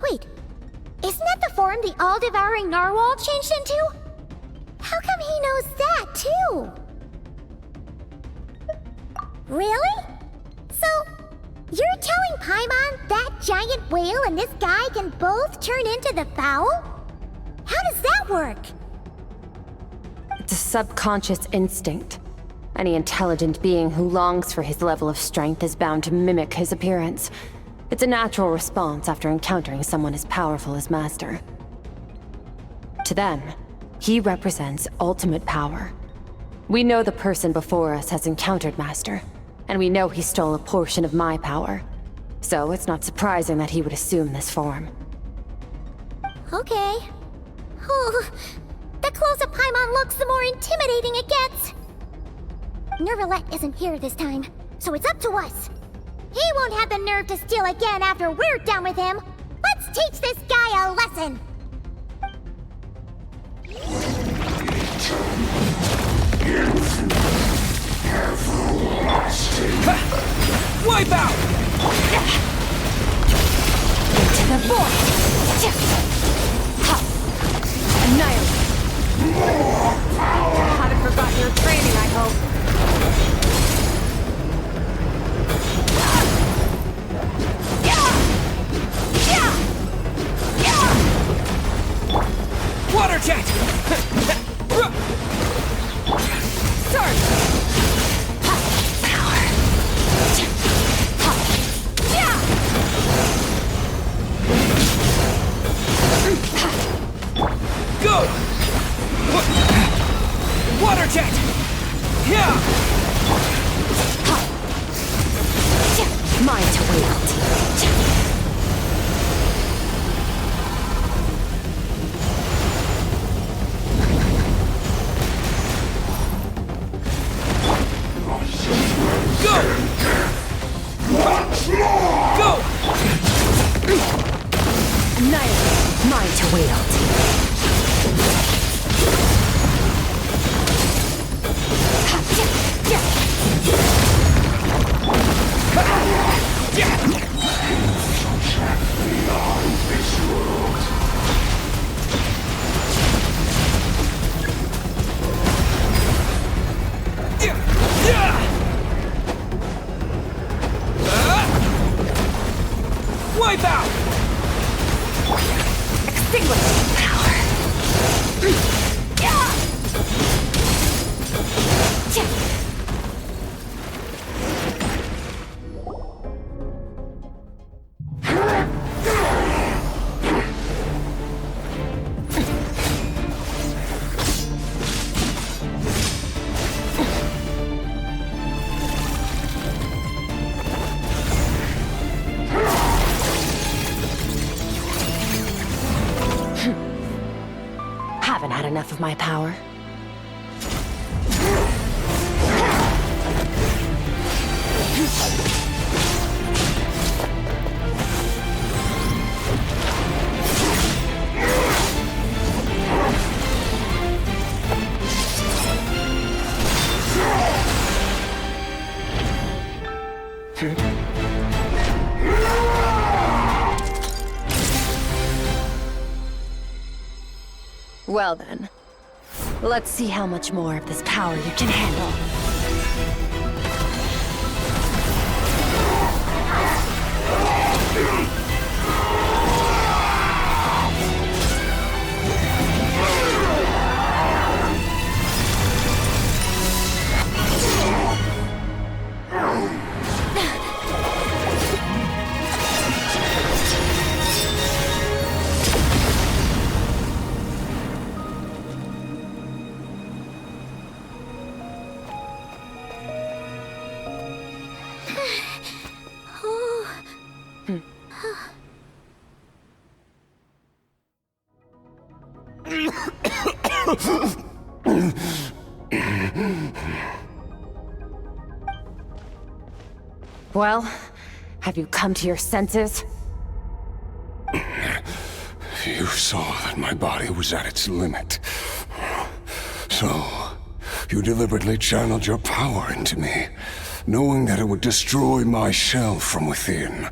Wait, isn't that the form the all-devouring narwhal changed into? How come he knows that, too? Really? So, you're telling Paimon that giant whale and this guy can both turn into the fowl? How does that work? It's a subconscious instinct. Any intelligent being who longs for his level of strength is bound to mimic his appearance. It's a natural response after encountering someone as powerful as Master. To them, he represents ultimate power. We know the person before us has encountered Master, and we know he stole a portion of my power. So it's not surprising that he would assume this form. Okay. Oh, the closer Paimon looks, the more intimidating it gets. Nervalette isn't here this time, so it's up to us. He won't have the nerve to steal again after we're done with him. Let's teach this guy a lesson. Wipe out! Into the void! Annihilate! Haven't forgotten your training, I hope. Water jet! Surge! Power! Go! Water jet! Yeah! Mine to wield. Go! Go! Annihilate. Mine to wield. Wipe out! Extinguish power. Haven't had enough of my power. Well then, let's see how much more of this power you can handle. Well, have you come to your senses? You saw that my body was at its limit. So, you deliberately channeled your power into me, knowing that it would destroy my shell from within.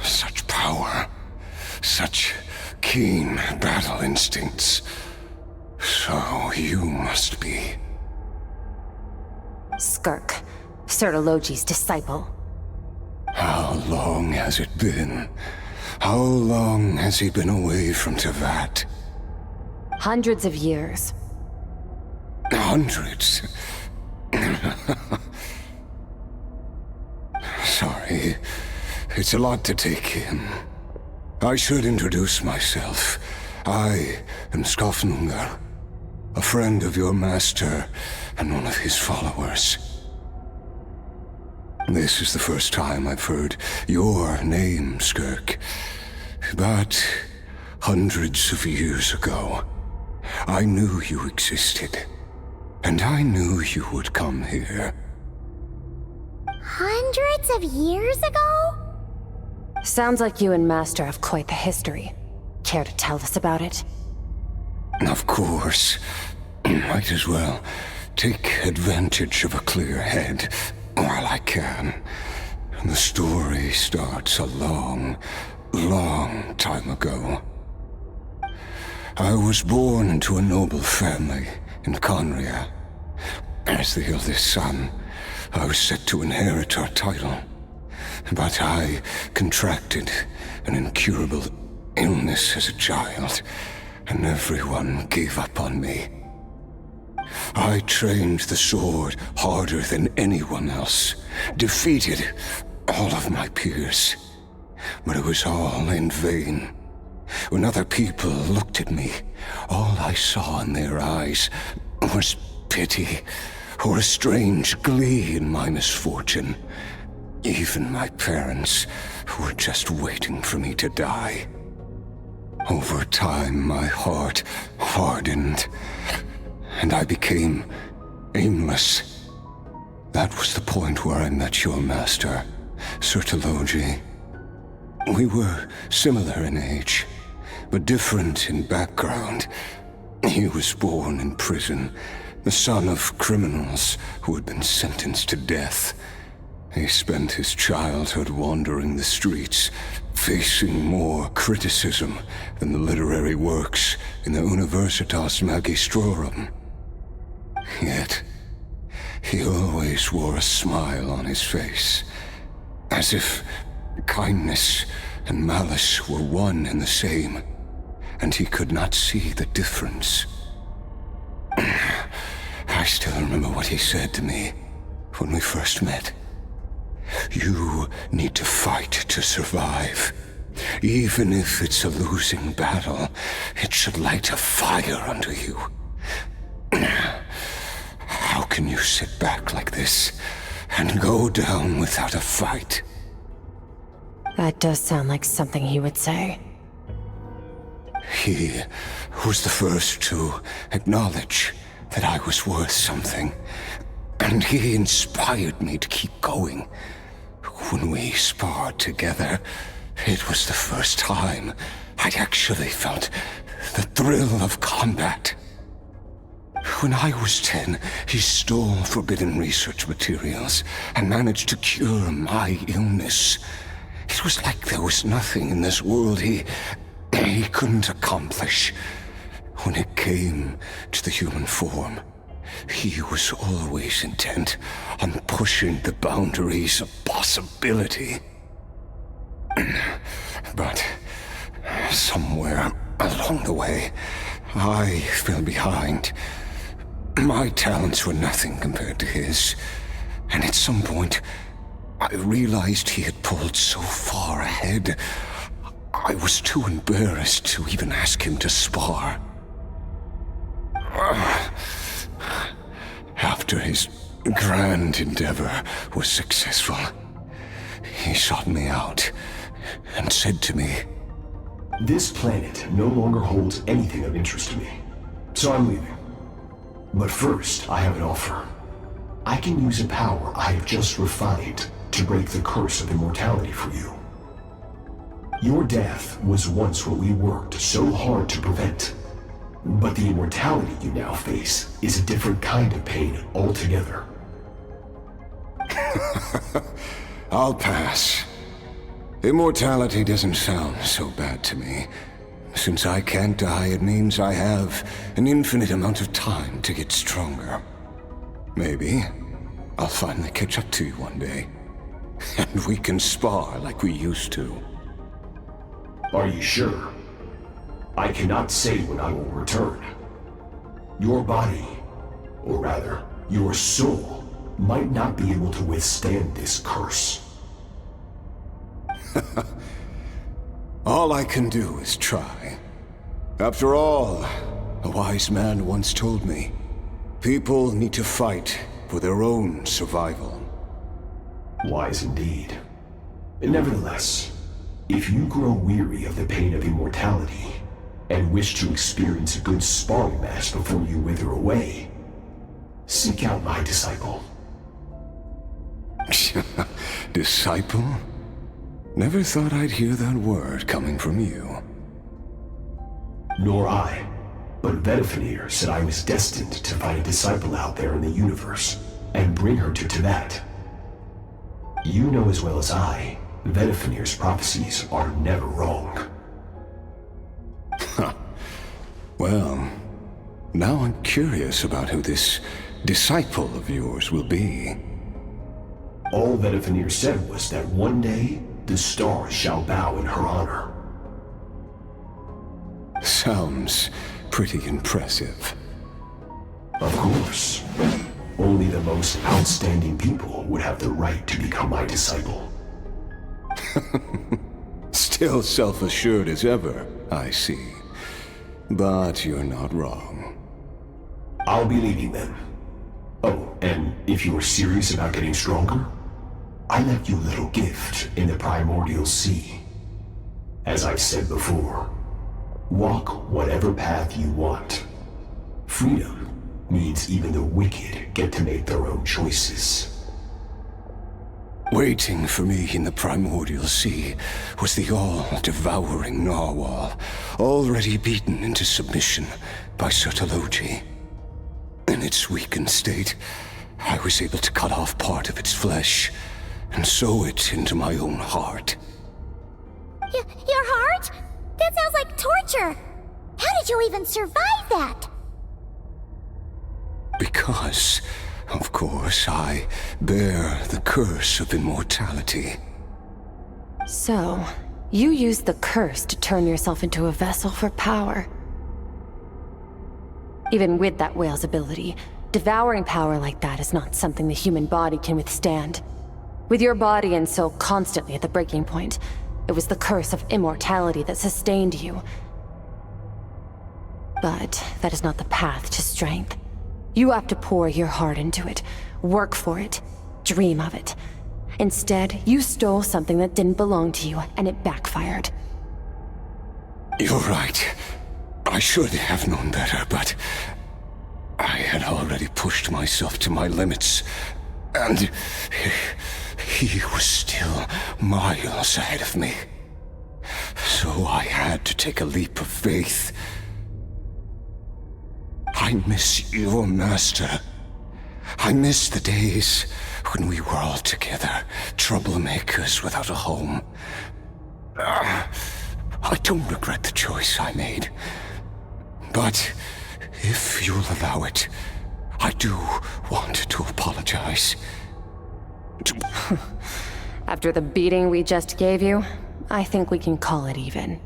Such power, such keen battle instincts. So you must be... Skirk, Sertologi's disciple. How long has it been? How long has he been away from Tevat? Hundreds of years. Hundreds? Sorry, it's a lot to take in. I should introduce myself. I am Skafnungar, a friend of your master and one of his followers. This is the first time I've heard your name, Skirk. But hundreds of years ago, I knew you existed. And I knew you would come here. Hundreds of years ago? Sounds like you and Master have quite the history. Care to tell us about it? Of course. Might as well take advantage of a clear head while I can. The story starts a long, long time ago. I was born into a noble family in Conria. As the eldest son, I was set to inherit our title. But I contracted an incurable illness as a child, and everyone gave up on me. I trained the sword harder than anyone else, defeated all of my peers. But it was all in vain. When other people looked at me, all I saw in their eyes was pity or a strange glee in my misfortune. Even my parents were just waiting for me to die. Over time, my heart hardened, and I became aimless. That was the point where I met your master, Sertologi. We were similar in age, but different in background. He was born in prison, the son of criminals who had been sentenced to death. He spent his childhood wandering the streets, facing more criticism than the literary works in the Universitas Magistrorum. Yet, he always wore a smile on his face, as if kindness and malice were one and the same, and he could not see the difference. I still remember what he said to me when we first met. You need to fight to survive. Even if it's a losing battle, it should light a fire under you. How can you sit back like this and go down without a fight? That does sound like something he would say. He was the first to acknowledge that I was worth something, and he inspired me to keep going. When we sparred together, it was the first time I'd actually felt the thrill of combat. When I was 10, he stole forbidden research materials and managed to cure my illness. It was like there was nothing in this world he couldn't accomplish. When it came to the human form, he was always intent on pushing the boundaries of possibility. But somewhere along the way, I fell behind. My talents were nothing compared to his, and at some point, I realized he had pulled so far ahead, I was too embarrassed to even ask him to spar. After his grand endeavor was successful. He sought me out and said to me, "This planet no longer holds anything of interest to me, so I'm leaving. But first, I have an offer. I can use a power I have just refined to break the curse of immortality for you. Your death was once what we worked so hard to prevent. But the immortality you now face is a different kind of pain altogether." I'll pass. Immortality doesn't sound so bad to me. Since I can't die, it means I have an infinite amount of time to get stronger. Maybe I'll finally catch up to you one day, and we can spar like we used to. Are you sure? I cannot say when I will return. Your body, or rather, your soul, might not be able to withstand this curse. All I can do is try. After all, a wise man once told me, people need to fight for their own survival. Wise indeed. Nevertheless, if you grow weary of the pain of immortality, and wish to experience a good sparring match before you wither away, seek out my disciple. Disciple? Never thought I'd hear that word coming from you. Nor I, but Vedifenir said I was destined to find a disciple out there in the universe, and bring her to Tibet. You know as well as I, Vedifenir's prophecies are never wrong. Well, now I'm curious about who this disciple of yours will be. All Vedifenir said was that one day, the stars shall bow in her honor. Sounds pretty impressive. Of course. Only the most outstanding people would have the right to become my disciple. Still self-assured as ever, I see. But you're not wrong. I'll be leaving then. Oh, and if you are serious about getting stronger, I left you a little gift in the primordial sea. As I've said before, walk whatever path you want. Freedom means even the wicked get to make their own choices. Waiting for me in the primordial sea was the all-devouring narwhal, already beaten into submission by Sertologi. In its weakened state, I was able to cut off part of its flesh and sew it into my own heart. Your heart? That sounds like torture! How did you even survive that? Because, of course, I bear the curse of immortality. So, you used the curse to turn yourself into a vessel for power. Even with that whale's ability, devouring power like that is not something the human body can withstand. With your body and soul constantly at the breaking point, it was the curse of immortality that sustained you. But that is not the path to strength. You have to pour your heart into it, work for it, dream of it. Instead, you stole something that didn't belong to you, and it backfired. You're right. I should have known better, but I had already pushed myself to my limits, and he was still miles ahead of me. So I had to take a leap of faith. I miss your master. I miss the days when we were all together, troublemakers without a home. I don't regret the choice I made. But if you'll allow it, I do want to apologize. After the beating we just gave you, I think we can call it even.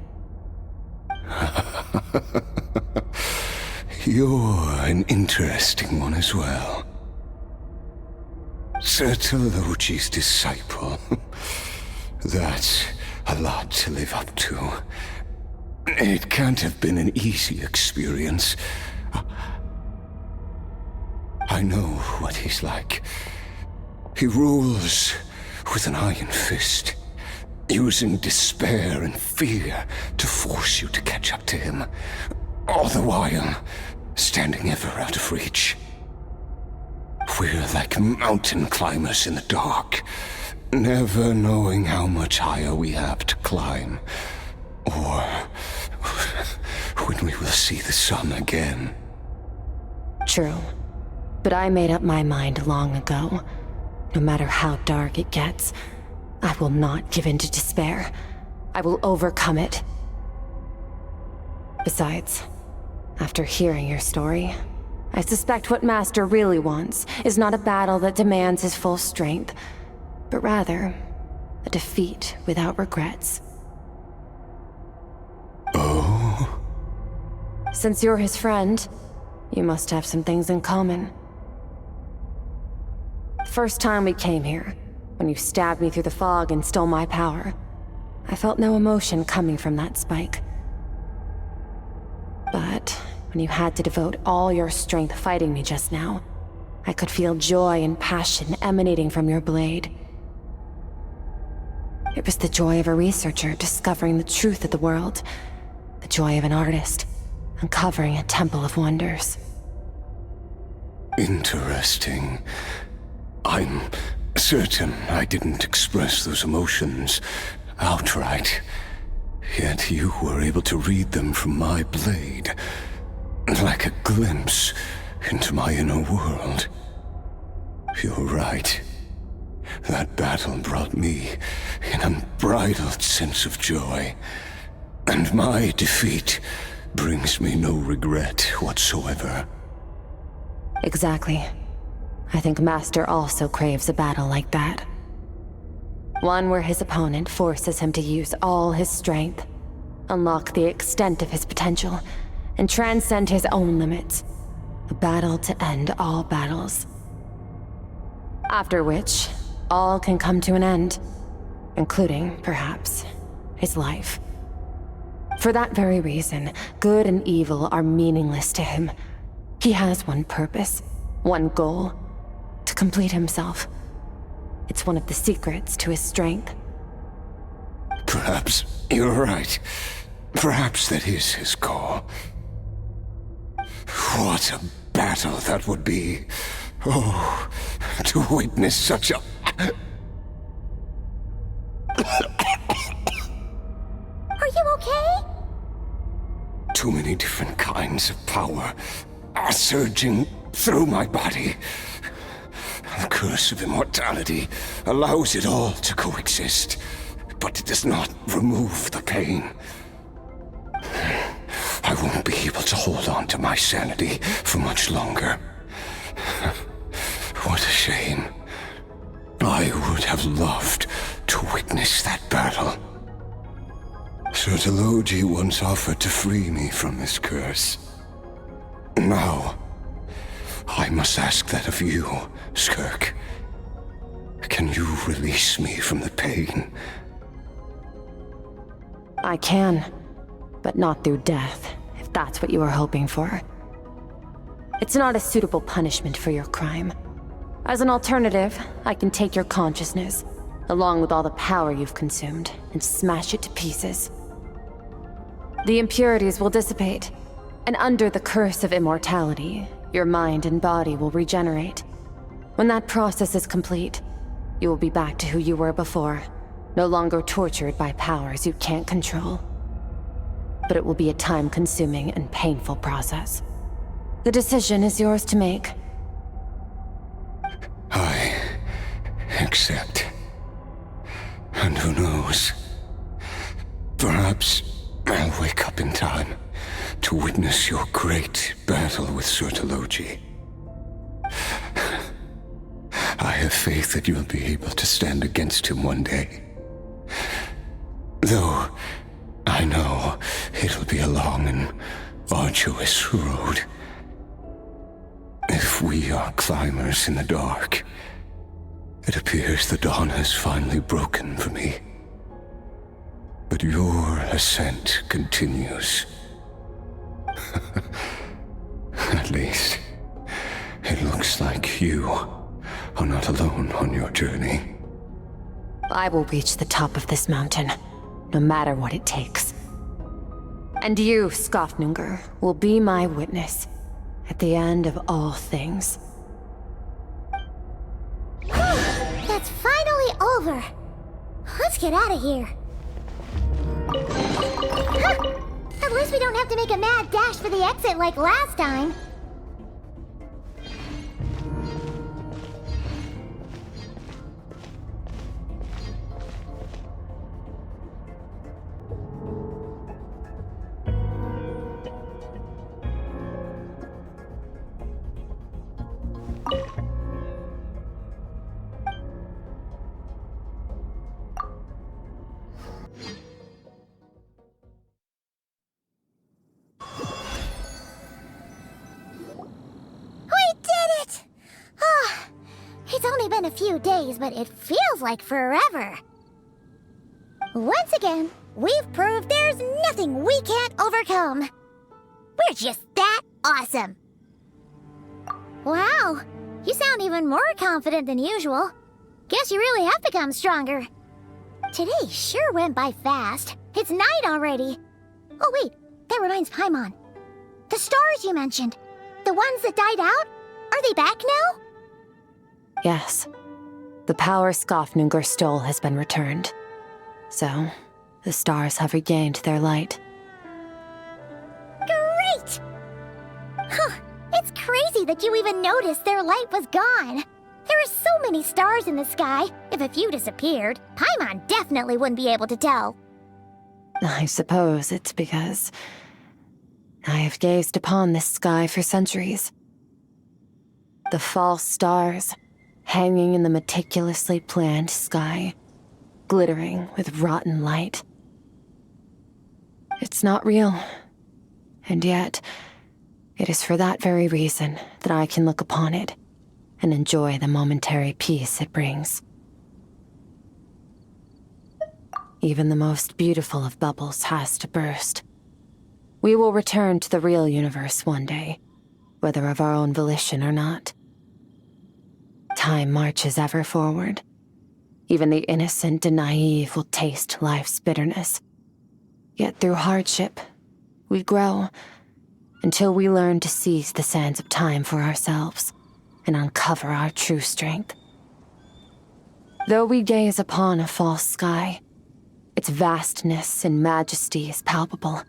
You're an interesting one as well. Sertologi's disciple. That's a lot to live up to. It can't have been an easy experience. I know what he's like. He rules with an iron fist, using despair and fear to force you to catch up to him, all the while standing ever out of reach. We're like mountain climbers in the dark, never knowing how much higher we have to climb, or when we will see the sun again. True. But I made up my mind long ago. No matter how dark it gets, I will not give in to despair. I will overcome it. Besides, after hearing your story, I suspect what Master really wants is not a battle that demands his full strength, but rather a defeat without regrets. Oh? Since you're his friend, you must have some things in common. The first time we came here, when you stabbed me through the fog and stole my power, I felt no emotion coming from that spike. But when you had to devote all your strength fighting me just now, I could feel joy and passion emanating from your blade. It was the joy of a researcher discovering the truth of the world, the joy of an artist uncovering a temple of wonders. Interesting. I'm certain I didn't express those emotions outright, yet you were able to read them from my blade, like a glimpse into my inner world. You're right. That battle brought me an unbridled sense of joy, and my defeat brings me no regret whatsoever. Exactly. I think Master also craves a battle like that. One where his opponent forces him to use all his strength, unlock the extent of his potential, and transcend his own limits. A battle to end all battles. After which, all can come to an end, including, perhaps, his life. For that very reason, good and evil are meaningless to him. He has one purpose, one goal: to complete himself. It's one of the secrets to his strength. Perhaps you're right. Perhaps that is his call. What a battle that would be. Oh, to witness such a... Are you okay? Too many different kinds of power are surging through my body. The curse of immortality allows it all to coexist, but it does not remove the pain. I won't be able to hold on to my sanity for much longer. What a shame. I would have loved to witness that battle. Sir Telogi once offered to free me from this curse. Now, I must ask that of you, Skirk. Can you release me from the pain? I can, but not through death, if that's what you were hoping for. It's not a suitable punishment for your crime. As an alternative, I can take your consciousness, along with all the power you've consumed, and smash it to pieces. The impurities will dissipate, and under the curse of immortality, your mind and body will regenerate. When that process is complete, you will be back to who you were before, no longer tortured by powers you can't control. But it will be a time-consuming and painful process. The decision is yours to make. I accept. And who knows? Perhaps I'll wake up in time to witness your great battle with Sir Telogi. I have faith that you'll be able to stand against him one day. Though I know it'll be a long and arduous road. If we are climbers in the dark, it appears the dawn has finally broken for me. But your ascent continues. At least, It looks like you are not alone on your journey. I will reach the top of this mountain, no matter what it takes. And you, Skofnunger, will be my witness at the end of all things. That's finally over. Let's get out of here. Huh. At least we don't have to make a mad dash for the exit like last time. It's only been a few days, but it feels like forever. Once again, we've proved there's nothing we can't overcome. We're just that awesome. Wow, you sound even more confident than usual. Guess you really have become stronger. Today sure went by fast. It's night already. Oh wait, that reminds Paimon. The stars you mentioned, the ones that died out, are they back now? Yes. The power Skofnunger stole has been returned. So, the stars have regained their light. Great! Huh, it's crazy that you even noticed their light was gone. There are so many stars in the sky. If a few disappeared, Paimon definitely wouldn't be able to tell. I suppose it's because I have gazed upon this sky for centuries. The false stars, hanging in the meticulously planned sky, glittering with rotten light. It's not real, and yet, it is for that very reason that I can look upon it and enjoy the momentary peace it brings. Even the most beautiful of bubbles has to burst. We will return to the real universe one day, whether of our own volition or not. Time marches ever forward. Even the innocent and naive will taste life's bitterness. Yet through hardship, we grow until we learn to seize the sands of time for ourselves and uncover our true strength. Though we gaze upon a false sky, its vastness and majesty is palpable.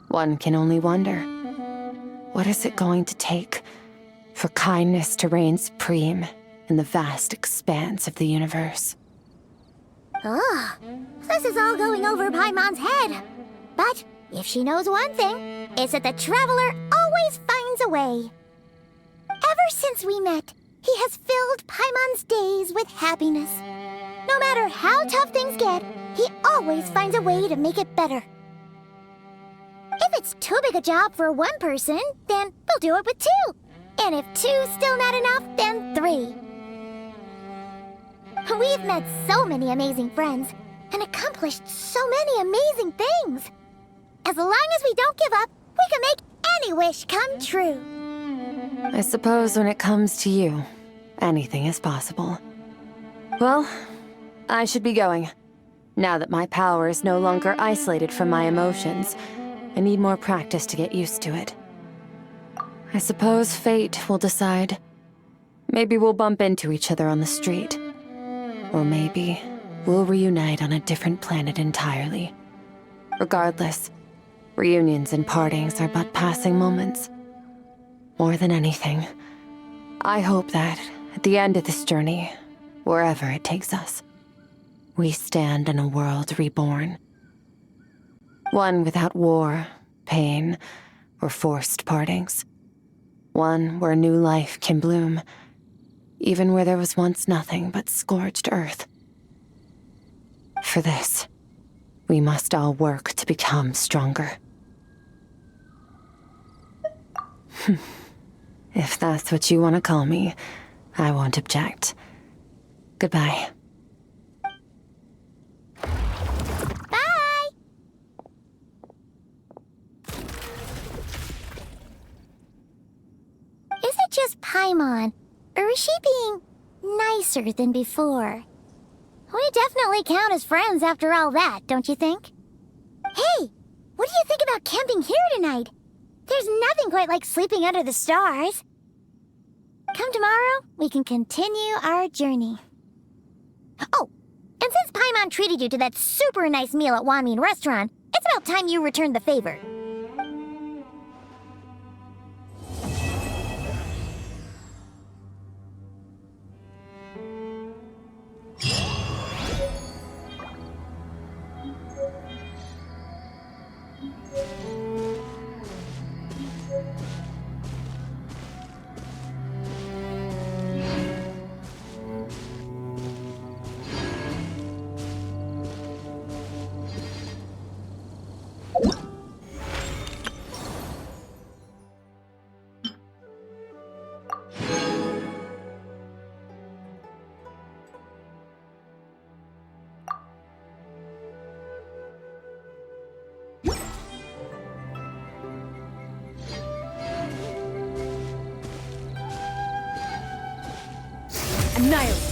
One can only wonder, what is it going to take for kindness to reign supreme in the vast expanse of the universe? Ugh, this is all going over Paimon's head. But if she knows one thing, it's that the Traveler always finds a way. Ever since we met, he has filled Paimon's days with happiness. No matter how tough things get, he always finds a way to make it better. If it's too big a job for one person, then we'll do it with two. And if two's still not enough, then three. We've met so many amazing friends and accomplished so many amazing things. As long as we don't give up, we can make any wish come true. I suppose when it comes to you, anything is possible. Well, I should be going. Now that my power is no longer isolated from my emotions, I need more practice to get used to it. I suppose fate will decide. Maybe we'll bump into each other on the street. Or maybe we'll reunite on a different planet entirely. Regardless, reunions and partings are but passing moments. More than anything, I hope that at the end of this journey, wherever it takes us, we stand in a world reborn. One without war, pain, or forced partings. One where new life can bloom, even where there was once nothing but scorched earth. For this, we must all work to become stronger. If that's what you want to call me, I won't object. Goodbye. Bye! Is it just Paimon Paimon? Or is she being nicer than before? We definitely count as friends after all that, don't you think? Hey, what do you think about camping here tonight? There's nothing quite like sleeping under the stars. Come tomorrow, we can continue our journey. Oh, and since Paimon treated you to that super nice meal at Wanmin Restaurant, it's about time you returned the favor. Annihilate.